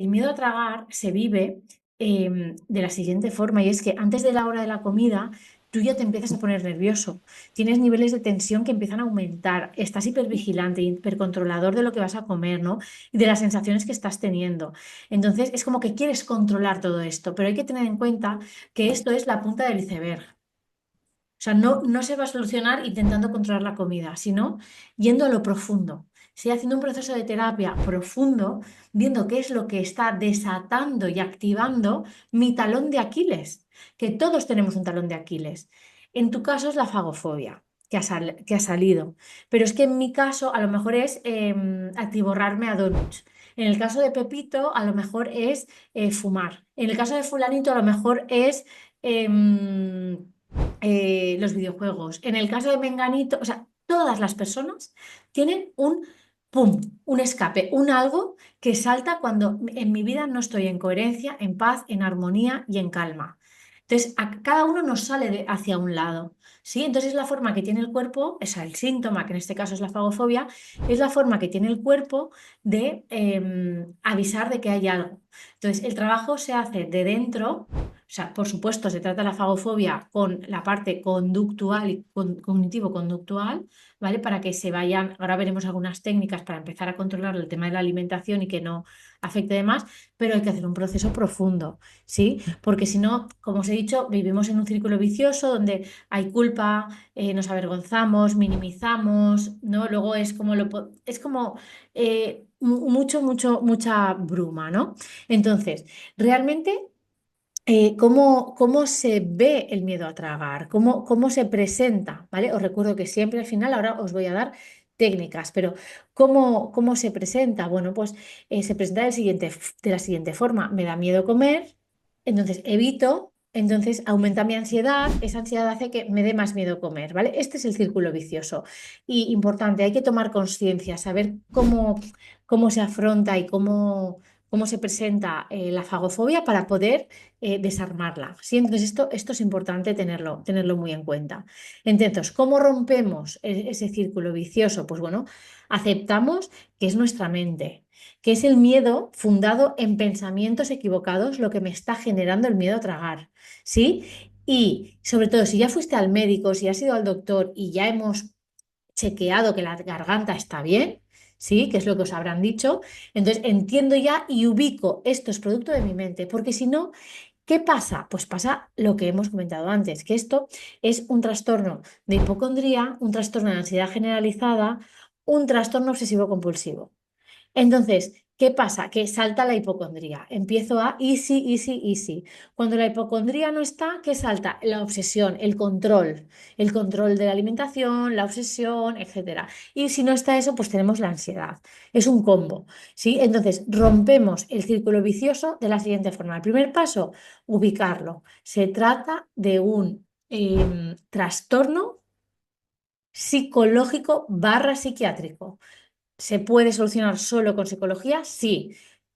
El miedo a tragar se vive de la siguiente forma, y es que antes de la hora de la comida tú ya te empiezas a poner nervioso, tienes niveles de tensión que empiezan a aumentar, estás hipervigilante, hipercontrolador de lo que vas a comer, ¿no? Y de las sensaciones que estás teniendo. Entonces es como que quieres controlar todo esto, pero hay que tener en cuenta que esto es la punta del iceberg. O sea, no se va a solucionar intentando controlar la comida, sino yendo a lo profundo. Sí, haciendo un proceso de terapia profundo, viendo qué es lo que está desatando y activando mi talón de Aquiles, que todos tenemos un talón de Aquiles. En tu caso es la fagofobia que ha salido, pero es que en mi caso a lo mejor es atiborrarme a donuts. En el caso de Pepito a lo mejor es fumar. En el caso de fulanito a lo mejor es... em, los videojuegos. En el caso de Menganito, o sea, todas las personas tienen un pum, un escape, un algo que salta cuando en mi vida no estoy en coherencia, en paz, en armonía y en calma. Entonces, a cada uno nos sale hacia un lado, ¿sí? Entonces, es la forma que tiene el cuerpo, o sea, el síntoma, que en este caso es la fagofobia, es la forma que tiene el cuerpo de avisar de que hay algo. Entonces, el trabajo se hace de dentro. O sea, por supuesto, se trata la fagofobia con la parte conductual y cognitivo-conductual, ¿vale? Para que se vayan, ahora veremos algunas técnicas para empezar a controlar el tema de la alimentación y que no afecte demás, pero hay que hacer un proceso profundo, ¿sí? Porque si no, como os he dicho, vivimos en un círculo vicioso donde hay culpa, nos avergonzamos, minimizamos, ¿no? Luego es como, es como mucha bruma, ¿no? Entonces, realmente cómo se ve el miedo a tragar, cómo se presenta, ¿vale? Os recuerdo que siempre al final, ahora os voy a dar técnicas, pero ¿cómo se presenta? Bueno, pues se presenta de la siguiente forma. Me da miedo comer, entonces evito, entonces aumenta mi ansiedad, esa ansiedad hace que me dé más miedo comer, ¿vale? Este es el círculo vicioso. Y importante, hay que tomar conciencia, saber cómo se afronta y cómo se presenta la fagofobia para poder desarmarla. ¿Sí? Entonces, esto es importante tenerlo muy en cuenta. Entonces, ¿cómo rompemos ese círculo vicioso? Pues bueno, aceptamos que es nuestra mente, que es el miedo fundado en pensamientos equivocados lo que me está generando el miedo a tragar. ¿Sí? Y sobre todo, si ya fuiste al médico, si has ido al doctor y ya hemos chequeado que la garganta está bien, ¿sí? Que es lo que os habrán dicho. Entonces entiendo ya y ubico esto es producto de mi mente, porque si no, ¿qué pasa? Pues pasa lo que hemos comentado antes, que esto es un trastorno de hipocondría, un trastorno de ansiedad generalizada, un trastorno obsesivo compulsivo. Entonces, ¿qué pasa? Que salta la hipocondría. Empiezo a easy, easy, easy. Cuando la hipocondría no está, ¿qué salta? La obsesión, el control de la alimentación, la obsesión, etcétera. Y si no está eso, pues tenemos la ansiedad. Es un combo, ¿sí? Entonces, rompemos el círculo vicioso de la siguiente forma. El primer paso, ubicarlo. Se trata de un trastorno psicológico barra psiquiátrico. ¿Se puede solucionar solo con psicología? Sí.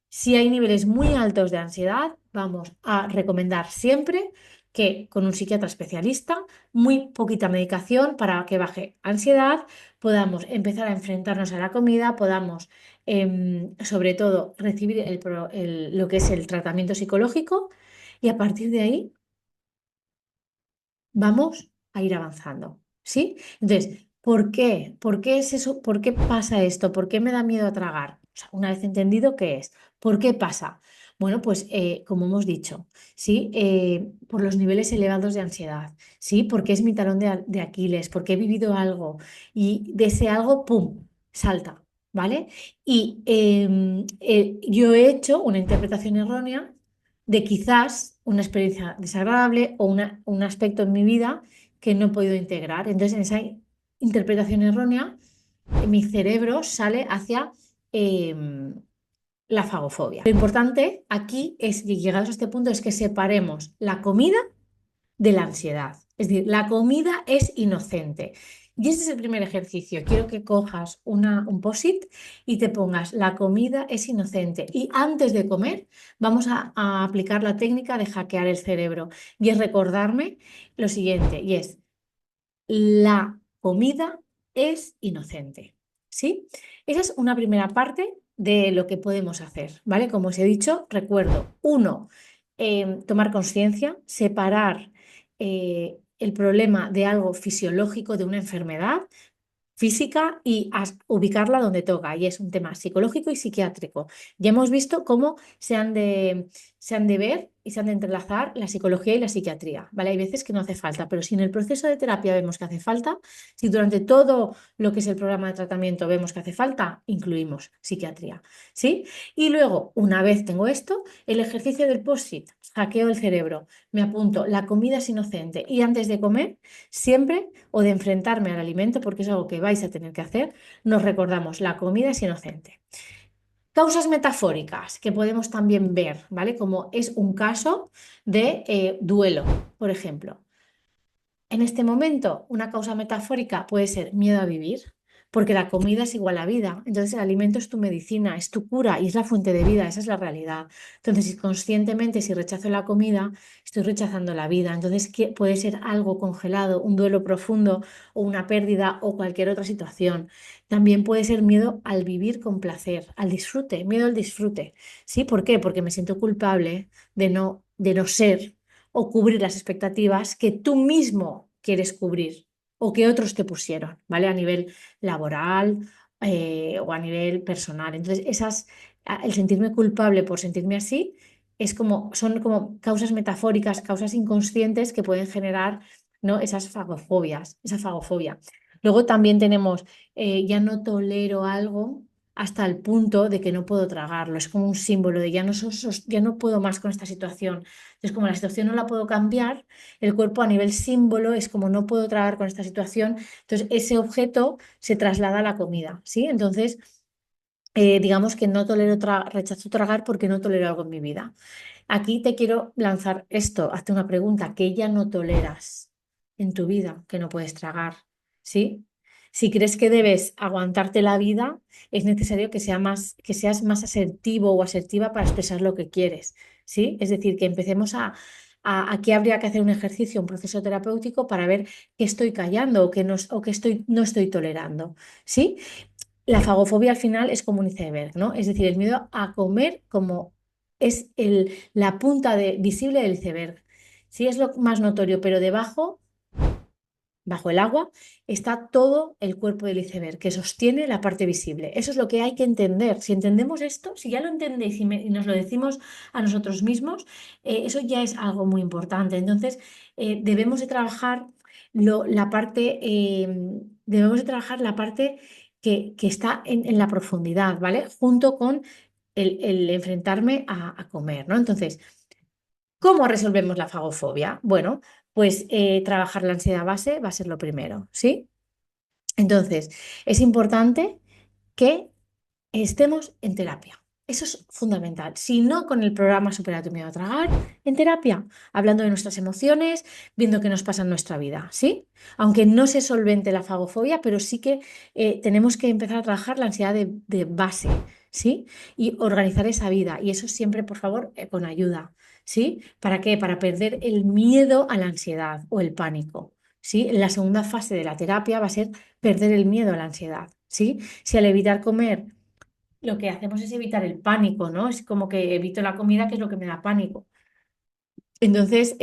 Si hay niveles muy altos de ansiedad, vamos a recomendar siempre que con un psiquiatra especialista, muy poquita medicación para que baje ansiedad, podamos empezar a enfrentarnos a la comida, podamos sobre todo recibir lo que es el tratamiento psicológico y a partir de ahí vamos a ir avanzando, ¿sí? Entonces, ¿por qué? ¿Por qué es eso? ¿Por qué pasa esto? ¿Por qué me da miedo a tragar? O sea, una vez entendido qué es, ¿por qué pasa? Bueno, pues como hemos dicho, ¿sí? Por los niveles elevados de ansiedad, ¿sí? Porque es mi talón de Aquiles, porque he vivido algo y de ese algo, ¡pum!, salta, ¿vale? Y yo he hecho una interpretación errónea de quizás una experiencia desagradable o un aspecto en mi vida que no he podido integrar. Entonces, en esa interpretación errónea, mi cerebro sale hacia la fagofobia. Lo importante aquí es, y llegados a este punto, es que separemos la comida de la ansiedad. Es decir, la comida es inocente. Y este es el primer ejercicio. Quiero que cojas un post-it y te pongas, la comida es inocente. Y antes de comer vamos a aplicar la técnica de hackear el cerebro. Y es recordarme lo siguiente, y es, la comida es inocente. ¿Sí? Esa es una primera parte de lo que podemos hacer, ¿vale? Como os he dicho, recuerdo, uno, tomar conciencia, separar el problema de algo fisiológico, de una enfermedad física y ubicarla donde toca. Y es un tema psicológico y psiquiátrico. Ya hemos visto cómo se han de ver y se han de entrelazar la psicología y la psiquiatría, ¿vale? Hay veces que no hace falta, pero si en el proceso de terapia vemos que hace falta, si durante todo lo que es el programa de tratamiento vemos que hace falta, incluimos psiquiatría, ¿sí? Y luego, una vez tengo esto, el ejercicio del post-it, hackeo el cerebro, me apunto, la comida es inocente y antes de comer, siempre o de enfrentarme al alimento, porque es algo que vais a tener que hacer, nos recordamos, la comida es inocente. Causas metafóricas que podemos también ver, ¿vale? Como es un caso de duelo, por ejemplo. En este momento, una causa metafórica puede ser miedo a vivir, porque la comida es igual a vida. Entonces, el alimento es tu medicina, es tu cura y es la fuente de vida, esa es la realidad. Entonces, si conscientemente, si rechazo la comida, estoy rechazando la vida. Entonces, puede ser algo congelado, un duelo profundo o una pérdida o cualquier otra situación. También puede ser miedo al vivir con placer, al disfrute, miedo al disfrute. ¿Sí? ¿Por qué? Porque me siento culpable de no ser o cubrir las expectativas que tú mismo quieres cubrir o que otros te pusieron, ¿vale? A nivel laboral o a nivel personal. Entonces, el sentirme culpable por sentirme así son como causas metafóricas, causas inconscientes que pueden generar, ¿no? Esas fagofobias, esa fagofobia. Luego también tenemos, ya no tolero algo hasta el punto de que no puedo tragarlo. Es como un símbolo de ya no puedo más con esta situación. Entonces, como la situación no la puedo cambiar, el cuerpo a nivel símbolo es como no puedo tragar con esta situación, entonces ese objeto se traslada a la comida, ¿sí? Entonces, digamos que no tolero rechazo tragar porque no tolero algo en mi vida. Aquí te quiero lanzar esto, hazte una pregunta, ¿qué ya no toleras en tu vida que no puedes tragar? ¿Sí? Si crees que debes aguantarte la vida, es necesario que seas más asertivo o asertiva para expresar lo que quieres, ¿sí? Es decir, que empecemos aquí habría que hacer un ejercicio, un proceso terapéutico para ver qué estoy callando o qué no estoy tolerando, ¿sí? La fagofobia al final es como un iceberg, ¿no? Es decir, el miedo a comer como es la punta visible del iceberg. Sí es lo más notorio, pero debajo, bajo el agua, está todo el cuerpo del iceberg que sostiene la parte visible. Eso es lo que hay que entender. Si entendemos esto, si ya lo entendéis y nos lo decimos a nosotros mismos, eso ya es algo muy importante. Entonces, debemos de trabajar debemos de trabajar la parte que está en la profundidad, ¿vale? Junto con el enfrentarme a comer, ¿no? Entonces, ¿cómo resolvemos la fagofobia? Bueno, pues trabajar la ansiedad base va a ser lo primero, ¿sí? Entonces, es importante que estemos en terapia. Eso es fundamental. Si no, con el programa Supera tu miedo a tragar, en terapia, hablando de nuestras emociones, viendo qué nos pasa en nuestra vida, ¿sí? Aunque no se solvente la fagofobia, pero sí que tenemos que empezar a trabajar la ansiedad de base, ¿sí? Y organizar esa vida. Y eso siempre, por favor, con ayuda, ¿sí? ¿Para qué? Para perder el miedo a la ansiedad o el pánico, ¿sí? La segunda fase de la terapia va a ser perder el miedo a la ansiedad, ¿sí? Si al evitar comer lo que hacemos es evitar el pánico, ¿no? Es como que evito la comida, que es lo que me da pánico. Entonces,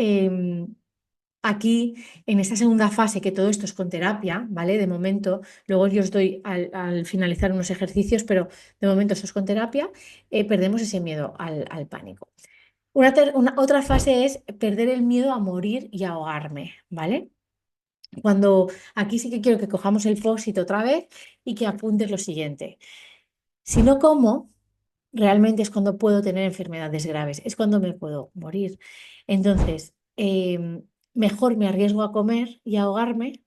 aquí, en esta segunda fase, que todo esto es con terapia, ¿vale? De momento, luego yo os doy al finalizar unos ejercicios, pero de momento esto es con terapia, perdemos ese miedo al pánico. Otra fase es perder el miedo a morir y ahogarme, ¿vale? Cuando aquí sí que quiero que cojamos el post-it otra vez y que apuntes lo siguiente. Si no como, realmente es cuando puedo tener enfermedades graves, es cuando me puedo morir. Entonces, mejor me arriesgo a comer y a ahogarme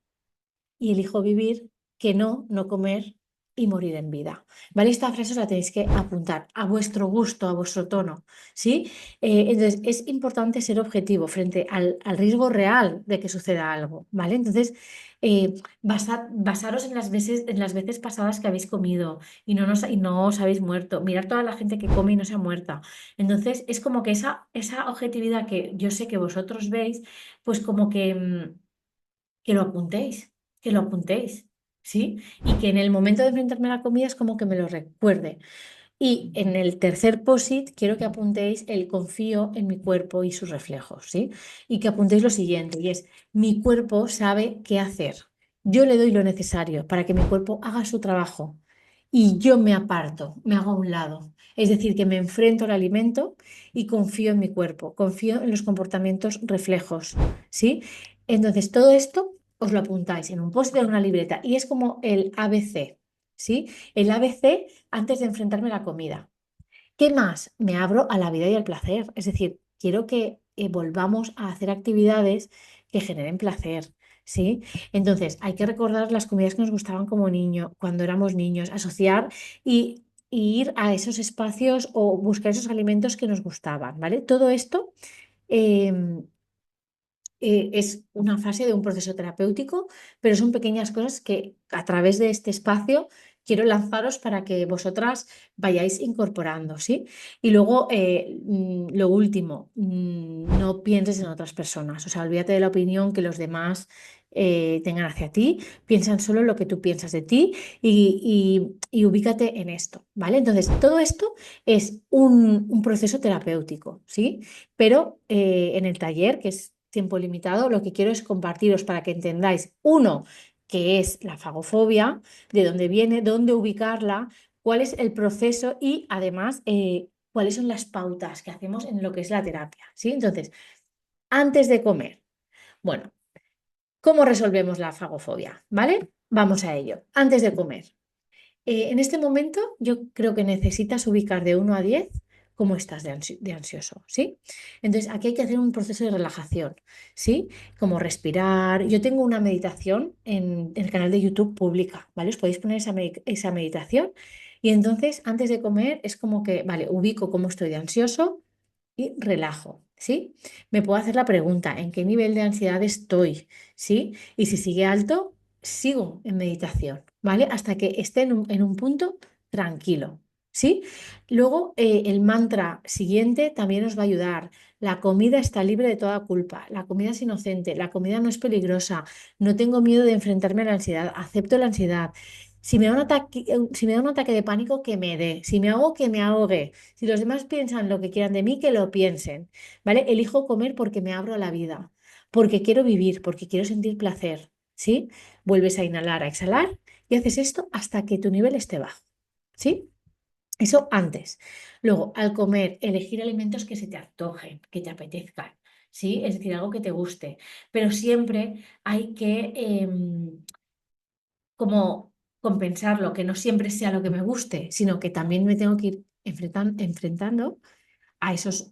y elijo vivir que no comer y morir en vida. ¿Vale? Esta frase os la tenéis que apuntar a vuestro gusto, a vuestro tono, ¿sí? Entonces, es importante ser objetivo frente al riesgo real de que suceda algo, ¿vale? Entonces, basaros en las veces pasadas que habéis comido y no os habéis muerto. Mirar toda la gente que come y no se ha muerta. Entonces, es como que esa objetividad que yo sé que vosotros veis, pues como que lo apuntéis, que lo apuntéis, ¿sí? Y que en el momento de enfrentarme a la comida es como que me lo recuerde. Y en el tercer post-it quiero que apuntéis el confío en mi cuerpo y sus reflejos, ¿sí? Y que apuntéis lo siguiente, y es, mi cuerpo sabe qué hacer. Yo le doy lo necesario para que mi cuerpo haga su trabajo y yo me aparto, me hago a un lado. Es decir, que me enfrento al alimento y confío en mi cuerpo, confío en los comportamientos reflejos, ¿sí? Entonces, todo esto os lo apuntáis en un post-it o en una libreta y es como el ABC, ¿sí? El ABC antes de enfrentarme a la comida. ¿Qué más? Me abro a la vida y al placer. Es decir, quiero que volvamos a hacer actividades que generen placer, ¿sí? Entonces, hay que recordar las comidas que nos gustaban como niño, cuando éramos niños, asociar y ir a esos espacios o buscar esos alimentos que nos gustaban, ¿vale? Todo esto em, es una fase de un proceso terapéutico, pero son pequeñas cosas que a través de este espacio quiero lanzaros para que vosotras vayáis incorporando, ¿sí? Y luego, lo último, no pienses en otras personas, o sea, olvídate de la opinión que los demás tengan hacia ti, piensan solo lo que tú piensas de ti y ubícate en esto, ¿vale? Entonces, todo esto es un proceso terapéutico, ¿sí? Pero en el taller, que es tiempo limitado, lo que quiero es compartiros para que entendáis, uno, qué es la fagofobia, de dónde viene, dónde ubicarla, cuál es el proceso y además cuáles son las pautas que hacemos en lo que es la terapia, ¿sí? Entonces, antes de comer, bueno, ¿cómo resolvemos la fagofobia? ¿Vale? Vamos a ello. Antes de comer. En este momento yo creo que necesitas ubicar de 1 a 10 cómo estás de ansioso, ¿sí? Entonces aquí hay que hacer un proceso de relajación, ¿sí? Como respirar. Yo tengo una meditación en el canal de YouTube pública, ¿vale? Os podéis poner esa meditación y entonces antes de comer es como que, vale, ubico cómo estoy de ansioso y relajo, ¿sí? Me puedo hacer la pregunta, ¿en qué nivel de ansiedad estoy? ¿Sí? Y si sigue alto, sigo en meditación, ¿vale? Hasta que esté en un punto tranquilo, ¿sí? Luego, el mantra siguiente también os va a ayudar. La comida está libre de toda culpa, la comida es inocente, la comida no es peligrosa, no tengo miedo de enfrentarme a la ansiedad, acepto la ansiedad. Si me da un ataque de pánico, que me dé. Si me ahogo, que me ahogue. Si los demás piensan lo que quieran de mí, que lo piensen, ¿vale? Elijo comer porque me abro a la vida, porque quiero vivir, porque quiero sentir placer, ¿sí? Vuelves a inhalar, a exhalar y haces esto hasta que tu nivel esté bajo, ¿sí? Eso antes. Luego, al comer, elegir alimentos que se te antojen, que te apetezcan, ¿sí? Es decir, algo que te guste, pero siempre hay que como compensarlo, que no siempre sea lo que me guste, sino que también me tengo que ir enfrentando a esos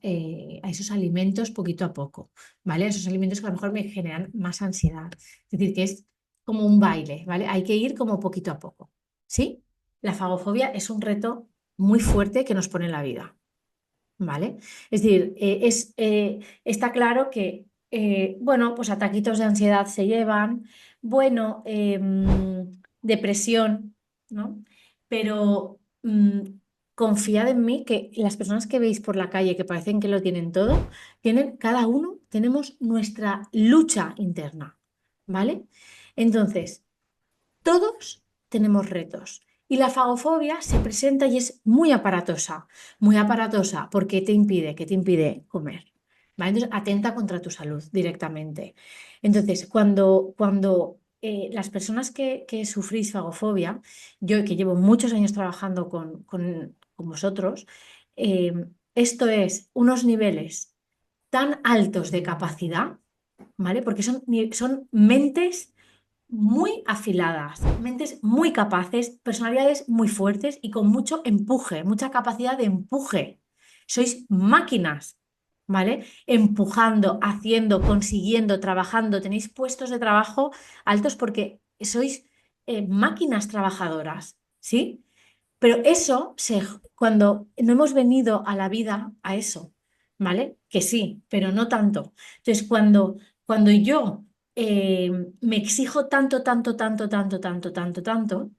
alimentos poquito a poco, ¿vale? A esos alimentos que a lo mejor me generan más ansiedad. Es decir, que es como un baile, ¿vale? Hay que ir como poquito a poco, ¿sí? La fagofobia es un reto muy fuerte que nos pone en la vida, ¿vale? Es decir, está claro que, bueno, pues ataquitos de ansiedad se llevan, bueno, depresión, ¿no? Pero confiad en mí que las personas que veis por la calle que parecen que lo tienen todo, cada uno tenemos nuestra lucha interna, ¿vale? Entonces, todos tenemos retos. Y la fagofobia se presenta y es muy aparatosa, porque te impide, ¿qué te impide comer? ¿Vale? Entonces, atenta contra tu salud directamente. Entonces, cuando las personas que sufrís fagofobia, yo que llevo muchos años trabajando con vosotros, eh, esto es unos niveles tan altos de capacidad, ¿vale? Porque son mentes muy afiladas, mentes muy capaces, personalidades muy fuertes y con mucho empuje, mucha capacidad de empuje. Sois máquinas, ¿vale? Empujando, haciendo, consiguiendo, trabajando. Tenéis puestos de trabajo altos porque sois máquinas trabajadoras, ¿sí? Pero cuando no hemos venido a la vida a eso, ¿vale? Que sí, pero no tanto. Entonces, cuando yo eh, me exijo tanto, tanto, tanto, tanto, tanto, tanto, tanto,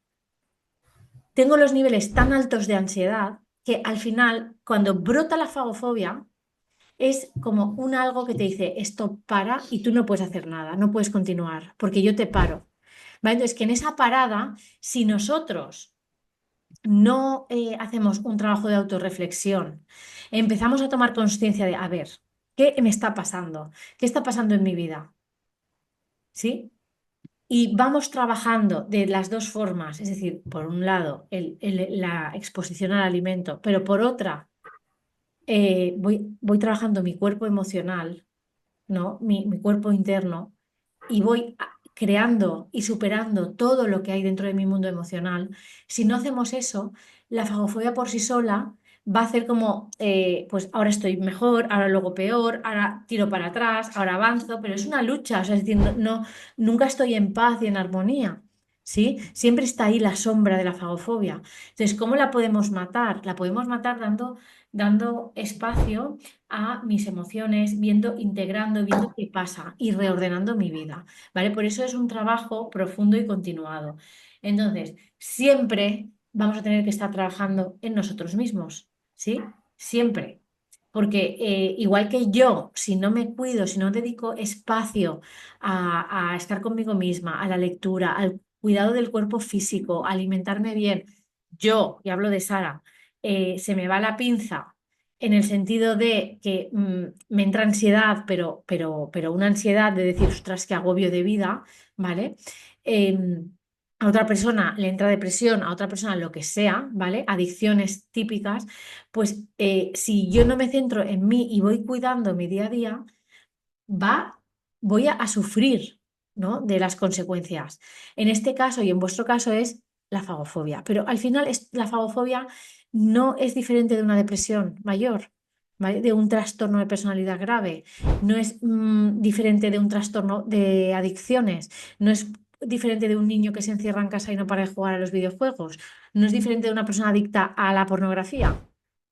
tengo los niveles tan altos de ansiedad que al final, cuando brota la fagofobia, es como un algo que te dice, esto para y tú no puedes hacer nada, no puedes continuar, porque yo te paro. ¿Vale? Entonces, que en esa parada, si nosotros no hacemos un trabajo de autorreflexión, empezamos a tomar conciencia de, a ver, ¿qué me está pasando? ¿Qué está pasando en mi vida? ¿Sí? Y vamos trabajando de las dos formas, es decir, por un lado, la exposición al alimento, pero por otra, voy trabajando mi cuerpo emocional, ¿no? Mi cuerpo interno y voy creando y superando todo lo que hay dentro de mi mundo emocional. Si no hacemos eso, la fagofobia por sí sola va a hacer como, pues ahora estoy mejor, ahora luego peor, ahora tiro para atrás, ahora avanzo, pero es una lucha, o sea, es decir, nunca estoy en paz y en armonía. ¿Sí? Siempre está ahí la sombra de la fagofobia. Entonces, ¿cómo la podemos matar? La podemos matar dando espacio a mis emociones, viendo, integrando, viendo qué pasa y reordenando mi vida, ¿vale? Por eso es un trabajo profundo y continuado. Entonces, siempre vamos a tener que estar trabajando en nosotros mismos, ¿sí? Siempre. Porque igual que yo, si no me cuido, si no dedico espacio a estar conmigo misma, a la lectura, al cuidado del cuerpo físico, a alimentarme bien, yo, y hablo de Sara, se me va la pinza en el sentido de que me entra ansiedad, pero una ansiedad de decir, ostras, qué agobio de vida, ¿vale? A otra persona le entra depresión, a otra persona lo que sea, ¿vale? Adicciones típicas, pues si yo no me centro en mí y voy cuidando mi día a día, va, voy a sufrir, ¿no? De las consecuencias. En este caso y en vuestro caso es la fagofobia, pero al final la fagofobia no es diferente de una depresión mayor, ¿vale? De un trastorno de personalidad grave, no es diferente de un trastorno de adicciones, no es diferente de un niño que se encierra en casa y no para de jugar a los videojuegos, no es diferente de una persona adicta a la pornografía,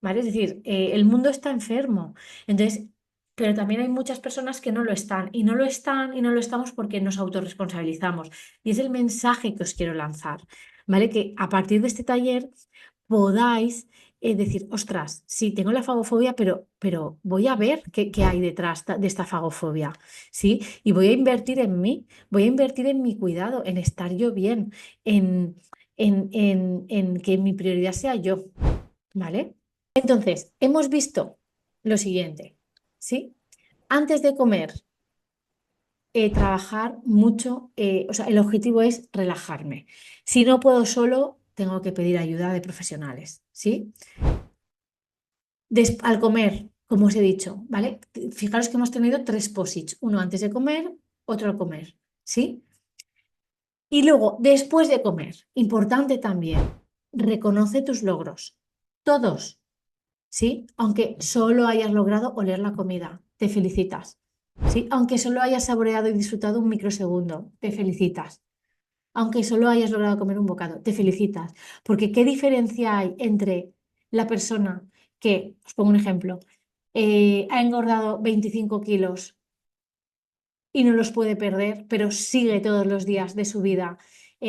¿vale? Es decir, el mundo está enfermo. Entonces, pero también hay muchas personas que no lo están y no lo están y no lo estamos porque nos autorresponsabilizamos. Y es el mensaje que os quiero lanzar, ¿vale? Que a partir de este taller podáis decir, ostras, sí, tengo la fagofobia, pero voy a ver qué hay detrás de esta fagofobia, ¿sí? Y voy a invertir en mí, voy a invertir en mi cuidado, en estar yo bien, en, en que mi prioridad sea yo, ¿vale? Entonces, hemos visto lo siguiente, ¿sí? Antes de comer, trabajar mucho, o sea, el objetivo es relajarme. Si no puedo solo, tengo que pedir ayuda de profesionales, ¿sí? Al comer, como os he dicho, ¿vale? Fijaros que hemos tenido tres posits, uno antes de comer, otro al comer, ¿sí? Y luego, después de comer, importante también, reconoce tus logros, todos, ¿sí? Aunque solo hayas logrado oler la comida, te felicitas, ¿sí? Aunque solo hayas saboreado y disfrutado un microsegundo, te felicitas. Aunque solo hayas logrado comer un bocado, te felicitas. Porque ¿qué diferencia hay entre la persona que, os pongo un ejemplo, ha engordado 25 kilos y no los puede perder, pero sigue todos los días de su vida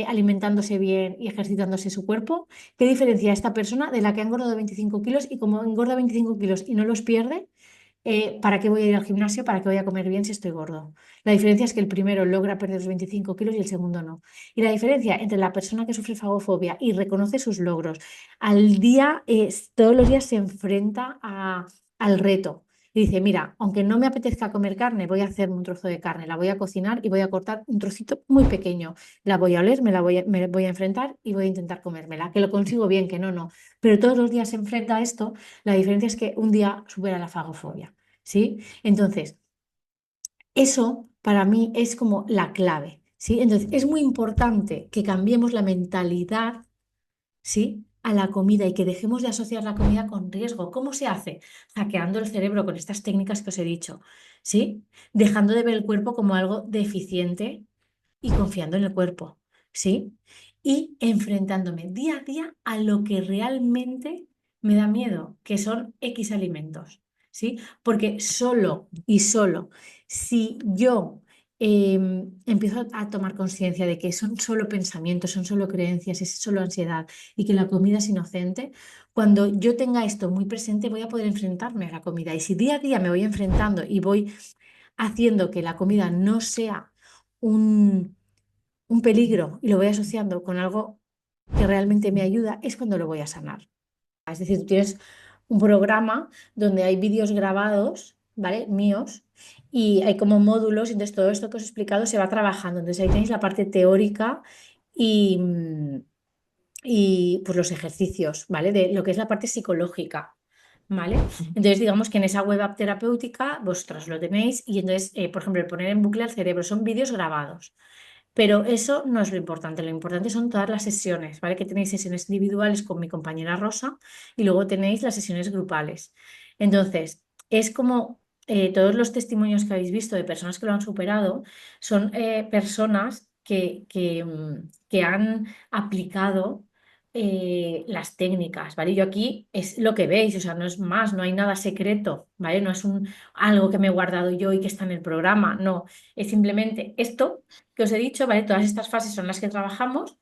alimentándose bien y ejercitándose su cuerpo? ¿Qué diferencia esta persona de la que ha engordado 25 kilos y como engorda 25 kilos y no los pierde? ¿Para qué voy a ir al gimnasio? ¿Para qué voy a comer bien si estoy gordo? La diferencia es que el primero logra perder los 25 kilos y el segundo no. Y la diferencia entre la persona que sufre fagofobia y reconoce sus logros, al día, todos los días se enfrenta al reto. Y dice, mira, aunque no me apetezca comer carne, voy a hacerme un trozo de carne, la voy a cocinar y voy a cortar un trocito muy pequeño. La voy a oler, me voy a enfrentar y voy a intentar comérmela. Que lo consigo bien, que no, no. Pero todos los días se enfrenta a esto. La diferencia es que un día supera la fagofobia, ¿sí? Entonces, eso para mí es como la clave, ¿sí? Entonces, es muy importante que cambiemos la mentalidad, ¿sí? A la comida y que dejemos de asociar la comida con riesgo. ¿Cómo se hace? Hackeando el cerebro con estas técnicas que os he dicho, ¿sí? Dejando de ver el cuerpo como algo deficiente y confiando en el cuerpo, ¿sí? Y enfrentándome día a día a lo que realmente me da miedo, que son X alimentos, ¿sí? Porque solo y solo si yo empiezo a tomar conciencia de que son solo pensamientos, son solo creencias, es solo ansiedad y que la comida es inocente, cuando yo tenga esto muy presente voy a poder enfrentarme a la comida. Y si día a día me voy enfrentando y voy haciendo que la comida no sea un, un peligro y lo voy asociando con algo que realmente me ayuda es cuando lo voy a sanar. Es decir, tú tienes un programa donde hay vídeos grabados, ¿vale? Míos, y hay como módulos, y entonces todo esto que os he explicado se va trabajando. Entonces ahí tenéis la parte teórica y, y pues los ejercicios, ¿vale? De lo que es la parte psicológica, ¿vale? Entonces digamos que en esa web app terapéutica vosotros lo tenéis y entonces, por ejemplo, el poner en bucle al cerebro son vídeos grabados. Pero eso no es lo importante son todas las sesiones, ¿vale? Que tenéis sesiones individuales con mi compañera Rosa y luego tenéis las sesiones grupales. Entonces, es como todos los testimonios que habéis visto de personas que lo han superado son personas que han aplicado las técnicas, ¿vale? Yo aquí es lo que veis, o sea, no es más, no hay nada secreto, ¿vale? No es algo que me he guardado yo y que está en el programa, no, es simplemente esto que os he dicho, ¿vale? Todas estas fases son las que trabajamos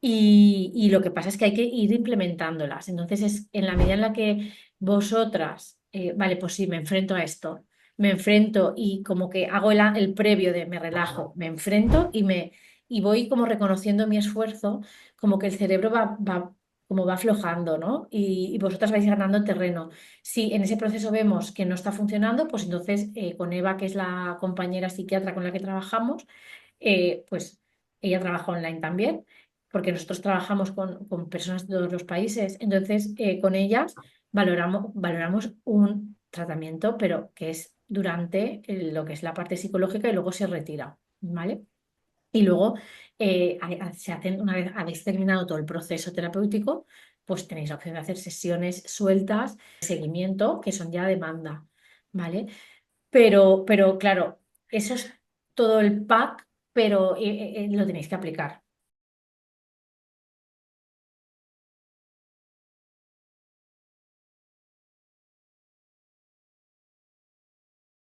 y lo que pasa es que hay que ir implementándolas. Entonces, es en la medida en la que vosotras, vale, pues sí, me enfrento a esto, me enfrento y como que hago el previo de me relajo, me enfrento y voy como reconociendo mi esfuerzo, como que el cerebro como va aflojando, ¿no? Y vosotras vais ganando terreno. Si en ese proceso vemos que no está funcionando, pues entonces con Eva, que es la compañera psiquiatra con la que trabajamos, pues ella trabaja online también, porque nosotros trabajamos con personas de todos los países. Entonces, con ellas valoramos un tratamiento, pero que es durante lo que es la parte psicológica y luego se retira, ¿vale? Y luego, se hacen, una vez habéis terminado todo el proceso terapéutico, pues tenéis la opción de hacer sesiones sueltas, de seguimiento, que son ya demanda, ¿vale? Pero claro, eso es todo el pack, pero lo tenéis que aplicar.